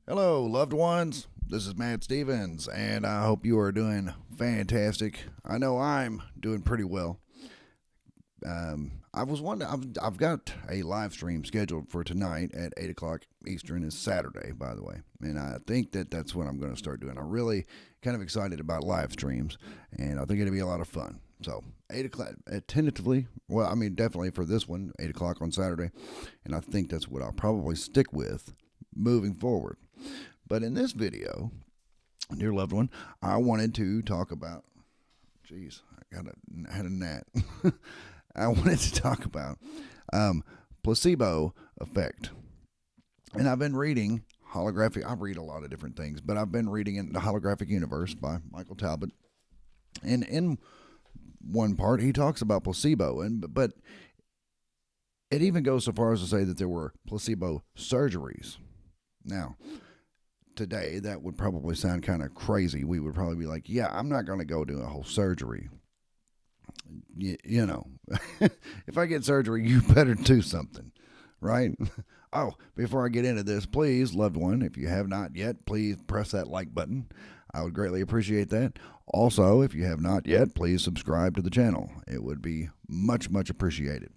Hello, loved ones. This is Matt Stevens, and I hope you are doing fantastic. I know I'm doing pretty well. I was wondering, I've got a live stream scheduled for tonight at 8 o'clock Eastern. It's Saturday, by the way, and I think that's what I'm going to start doing. I'm really kind of excited about live streams, and I think it'll be a lot of fun. So, 8 o'clock, tentatively, well, I mean, definitely for this one, 8 o'clock on Saturday, and I think that's what I'll probably stick with moving forward. But in this video, dear loved one, I wanted to talk about. Jeez, had a gnat. I wanted to talk about placebo effect, and I've been reading holographic. I read a lot of different things, but I've been reading in the Holographic Universe by Michael Talbot, and in one part he talks about placebo, but it even goes so far as to say that there were placebo surgeries. Now, today that would probably sound kind of crazy. We would probably be like, yeah, I'm not going to go do a whole surgery. You know, if I get surgery, you better do something, right? Oh, before I get into this, please, loved one, if you have not yet, please press that like button. I would greatly appreciate that. Also, if you have not yet, please subscribe to the channel. It would be much, much appreciated.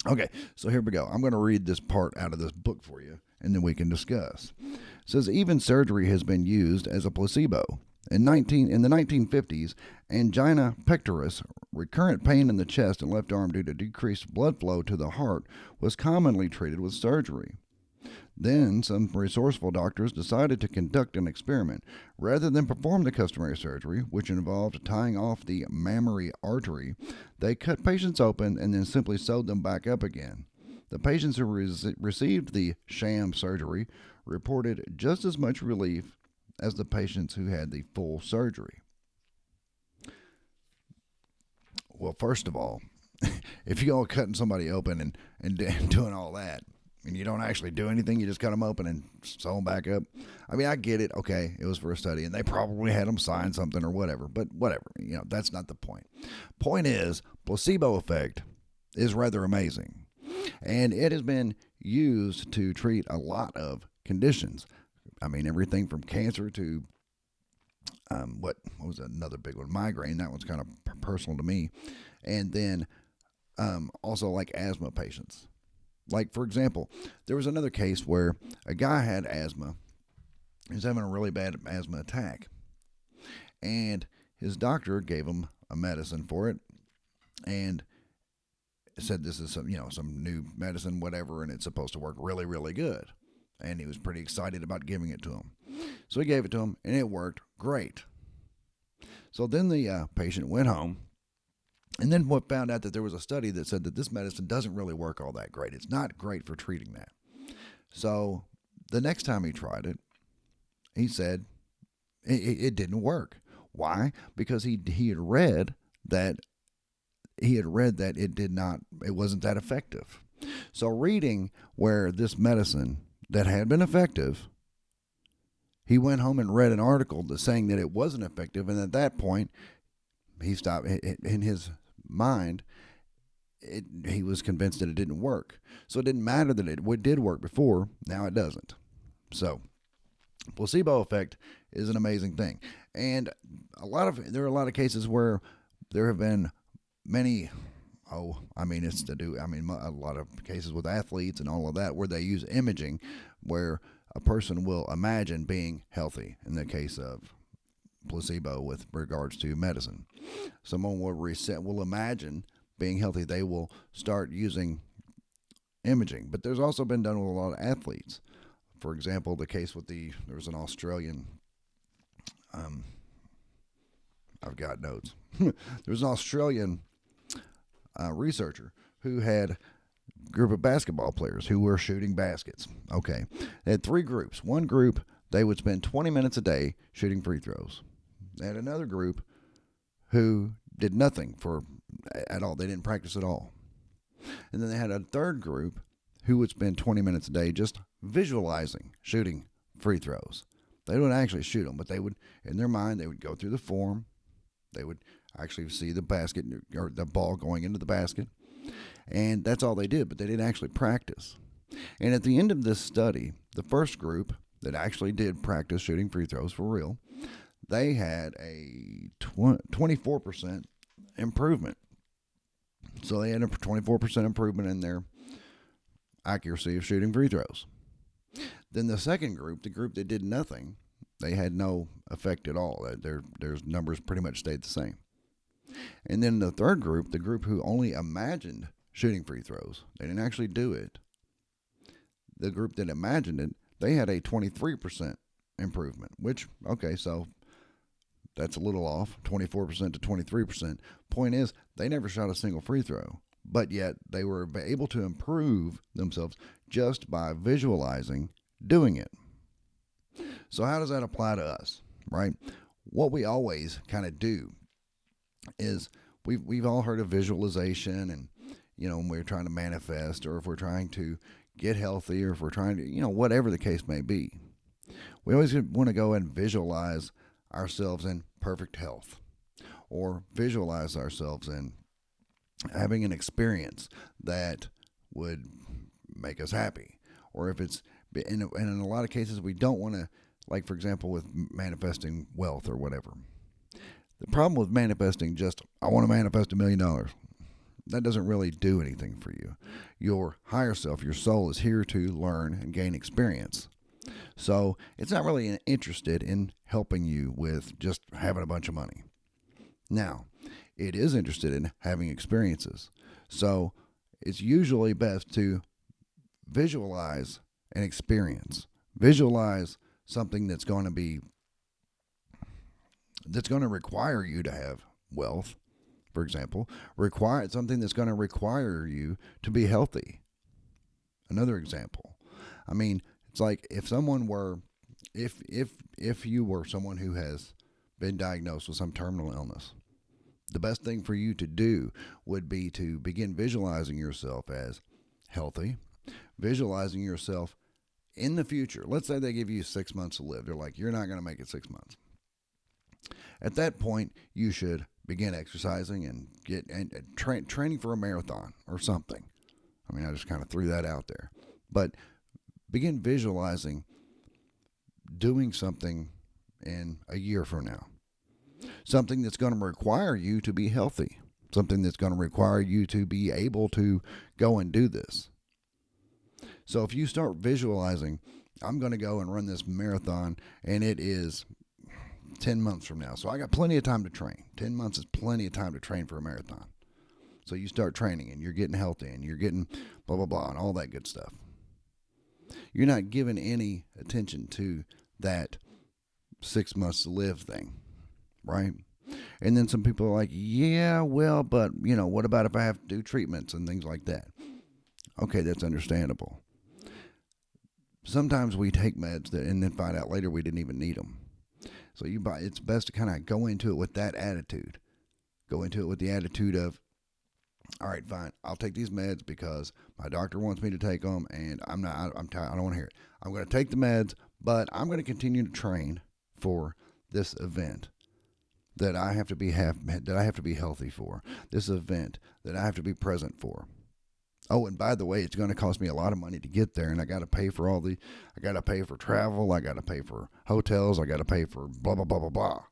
Okay, so here we go. I'm going to read this part out of this book for you, and then we can discuss. It says, even surgery has been used as a placebo. In the 1950s, angina pectoris, recurrent pain in the chest and left arm due to decreased blood flow to the heart, was commonly treated with surgery. Then, some resourceful doctors decided to conduct an experiment. Rather than perform the customary surgery, which involved tying off the mammary artery, they cut patients open and then simply sewed them back up again. The patients who received the sham surgery reported just as much relief as the patients who had the full surgery. Well, first of all, if you go cutting somebody open and doing all that, and you don't actually do anything, you just cut them open and sew them back up. I mean, I get it. Okay, it was for a study, and they probably had them sign something or whatever. But whatever, that's not the point. Point is, placebo effect is rather amazing, and it has been used to treat a lot of conditions. I mean, everything from cancer to what was another big one? Migraine. That one's kind of personal to me, and then also like asthma patients. Like, for example, there was another case where a guy had asthma. He was having a really bad asthma attack. And his doctor gave him a medicine for it and said this is some new medicine, whatever, and it's supposed to work really, really good. And he was pretty excited about giving it to him. So he gave it to him, and it worked great. So then the patient went home. And then what found out that there was a study that said that this medicine doesn't really work all that great. It's not great for treating that. So the next time he tried it, he said it didn't work. Why? Because he had read that it wasn't that effective. So reading where this medicine that had been effective, he went home and read an article that saying that it wasn't effective, and at that point he stopped in his mind. He was convinced that it didn't work. So it didn't matter that it did work before. Now it doesn't. So placebo effect is an amazing thing, and there are a lot of cases where there have been many. A lot of cases with athletes and all of that where they use imaging, where a person will imagine being healthy. In the case of placebo with regards to medicine, someone will imagine being healthy. They will start using imaging, but there's also been done with a lot of athletes. For example, the case with there was an Australian. I've got notes. There was an Australian researcher who had a group of basketball players who were shooting baskets. Okay, they had three groups. One group, they would spend 20 minutes a day shooting free throws. They had another group who did nothing at all. They didn't practice at all. And then they had a third group who would spend 20 minutes a day just visualizing shooting free throws. They wouldn't actually shoot them, but they would, in their mind, they would go through the form. They would actually see the basket or the ball going into the basket. And that's all they did, but they didn't actually practice. And at the end of this study, the first group, that actually did practice shooting free throws for real, they had a 24% improvement. So they had a 24% improvement in their accuracy of shooting free throws. Then the second group, the group that did nothing, they had no effect at all. Their numbers pretty much stayed the same. And then the third group, the group who only imagined shooting free throws, they didn't actually do it. The group that imagined it, they had a 23% improvement, which, okay, so that's a little off, 24% to 23%. Point is, they never shot a single free throw, but yet they were able to improve themselves just by visualizing doing it. So how does that apply to us, right? What we always kind of do is we've all heard of visualization, and when we're trying to manifest, or if we're trying to get healthy, or if we're trying to, whatever the case may be, we always want to go and visualize ourselves in perfect health, or visualize ourselves in having an experience that would make us happy, or if it's and in a lot of cases we don't want to, like for example with manifesting wealth or whatever. The problem with manifesting just, I want to manifest $1 million, that doesn't really do anything for you. Your higher self, your soul, is here to learn and gain experience. So it's not really interested in helping you with just having a bunch of money. Now, it is interested in having experiences. So it's usually best to visualize an experience. Visualize something that's going to require you to have wealth, for example. Something that's going to require you to be healthy. Another example. I mean, it's like if you were someone who has been diagnosed with some terminal illness, the best thing for you to do would be to begin visualizing yourself as healthy, visualizing yourself in the future. Let's say they give you 6 months to live. They're like, you're not going to make it 6 months. At that point, you should begin exercising and training for a marathon or something. I mean, I just kind of threw that out there. But begin visualizing doing something in a year from now. Something that's going to require you to be healthy. Something that's going to require you to be able to go and do this. So if you start visualizing, I'm going to go and run this marathon, and it is 10 months from now. So I got plenty of time to train. 10 months is plenty of time to train for a marathon. So you start training, and you're getting healthy, and you're getting blah, blah, blah, and all that good stuff. You're not giving any attention to that 6 months to live thing, right? And then some people are like, yeah, well, but, what about if I have to do treatments and things like that? Okay, that's understandable. Sometimes we take meds and then find out later we didn't even need them. So it's best to kind of go into it with that attitude. Go into it with the attitude of, all right, fine, I'll take these meds because my doctor wants me to take them, and I'm tired. I don't want to hear it. I'm going to take the meds, but I'm going to continue to train for this event that I have to be healthy for. This event that I have to be present for. Oh, and by the way, it's going to cost me a lot of money to get there, and I got to pay for I got to pay for travel, I got to pay for hotels, I got to pay for blah, blah, blah, blah, blah.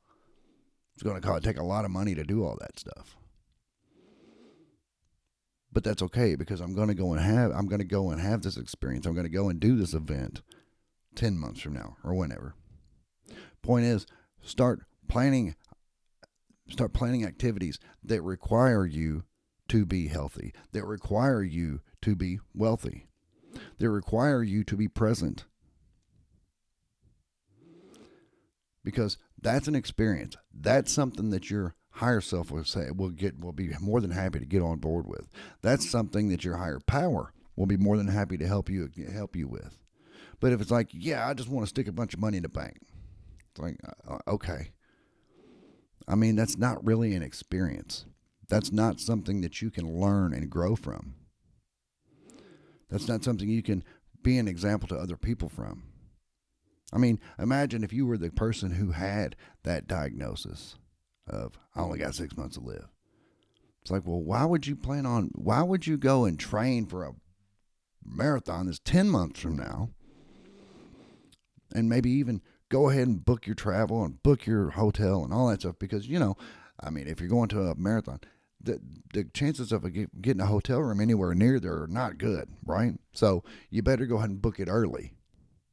It's going to take a lot of money to do all that stuff. But that's okay, because I'm going to go and have this experience. I'm going to go and do this event 10 months from now or whenever. Point is, start planning activities that require you to be healthy, that require you to be wealthy, that require you to be present. Because that's an experience. That's something that your higher self will be more than happy to get on board with. That's something that your higher power will be more than happy to help you with. But if it's like, yeah, I just want to stick a bunch of money in the bank, it's like, okay. I mean, that's not really an experience. That's not something that you can learn and grow from. That's not something you can be an example to other people from. I mean, imagine if you were the person who had that diagnosis of, I only got 6 months to live. It's like, well, why would you go and train for a marathon that's 10 months from now? and maybe even go ahead and book your travel and book your hotel and all that stuff because, I mean, if you're going to a marathon, the chances of getting a hotel room anywhere near there are not good, right? So you better go ahead and book it early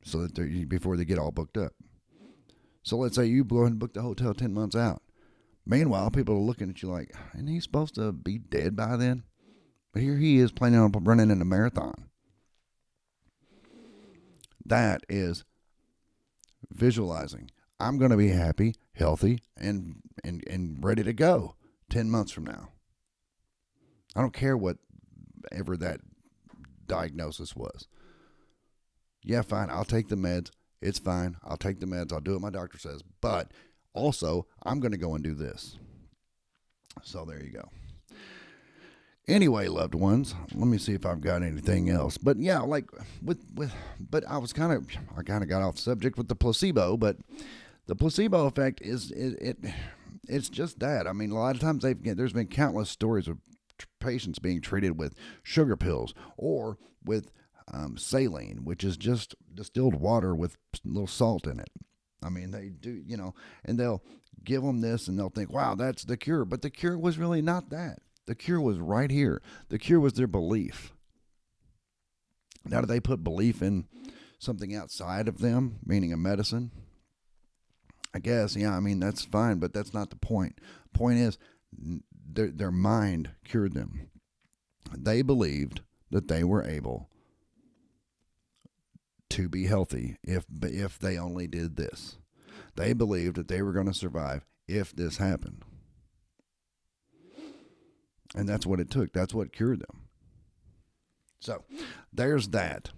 so that before they get all booked up. So let's say you go ahead and book the hotel 10 months out. Meanwhile, people are looking at you like, isn't he supposed to be dead by then? But here he is planning on running in a marathon. That is visualizing. I'm going to be happy, healthy, and ready to go 10 months from now. I don't care whatever that diagnosis was. Yeah, fine. I'll take the meds. It's fine. I'll take the meds. I'll do what my doctor says. But also, I'm going to go and do this. So there you go. Anyway, loved ones, let me see if I've got anything else. But yeah, like but I kind of got off subject with the placebo, but the placebo effect it's just that. I mean, a lot of times there's been countless stories of patients being treated with sugar pills or with saline, which is just distilled water with a little salt in it. I mean, they do, and they'll give them this and they'll think, wow, that's the cure. But the cure was really not that. The cure was right here. The cure was their belief. Now, do they put belief in something outside of them, meaning a medicine? I guess, yeah, I mean, that's fine, but that's not the point. Point is, their mind cured them. They believed that they were able to be healthy if they only did this. They believed that they were going to survive if this happened. And that's what it took. That's what cured them. So there's that.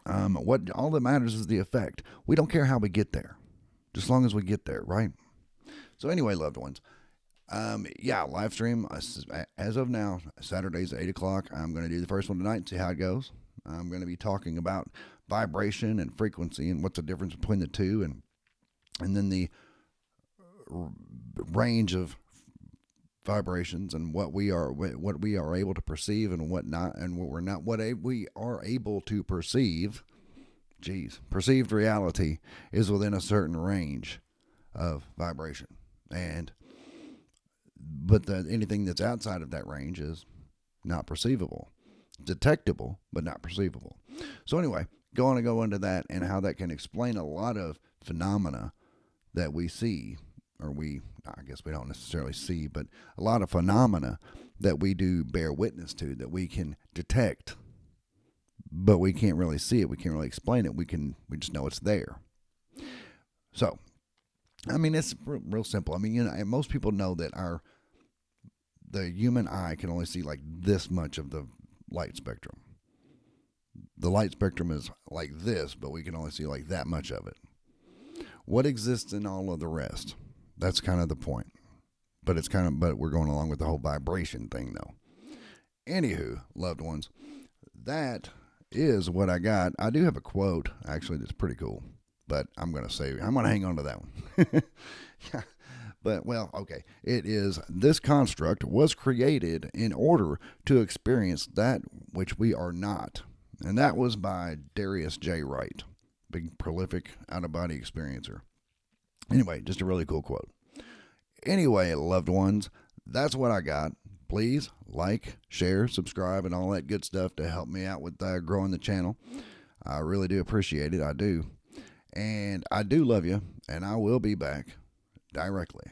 What all that matters is the effect. We don't care how we get there, just as long as we get there, right? So anyway, loved ones, live stream as of now, Saturdays at 8:00. I'm going to do the first one tonight and see how it goes. I'm going to be talking about vibration and frequency and what's the difference between the two, and then the range of vibrations and what we are able to perceive and what not, and what we're not, we are able to perceive. Perceived reality is within a certain range of vibration, but anything that's outside of that range is not perceivable, detectable, but not perceivable. So anyway, going to go into that and how that can explain a lot of phenomena that we see, or I guess we don't necessarily see, but a lot of phenomena that we do bear witness to, that we can detect, but we can't really see it. We can't really explain it. We just know it's there. So, I mean, it's real simple. I mean, most people know that the human eye can only see like this much of the light spectrum. The light spectrum is like this, but we can only see like that much of it. What exists in all of the rest? That's kind of the point. But we're going along with the whole vibration thing though. Anywho, loved ones, that is what I got. I do have a quote actually that's pretty cool, but I'm going to hang on to that one. Yeah. But, well, okay. It is, this construct was created in order to experience that which we are not. And that was by Darius J. Wright, big prolific out-of-body experiencer. Anyway, just a really cool quote. Anyway, loved ones, that's what I got. Please like, share, subscribe, and all that good stuff to help me out with growing the channel. I really do appreciate it. I do. And I do love you, and I will be back directly.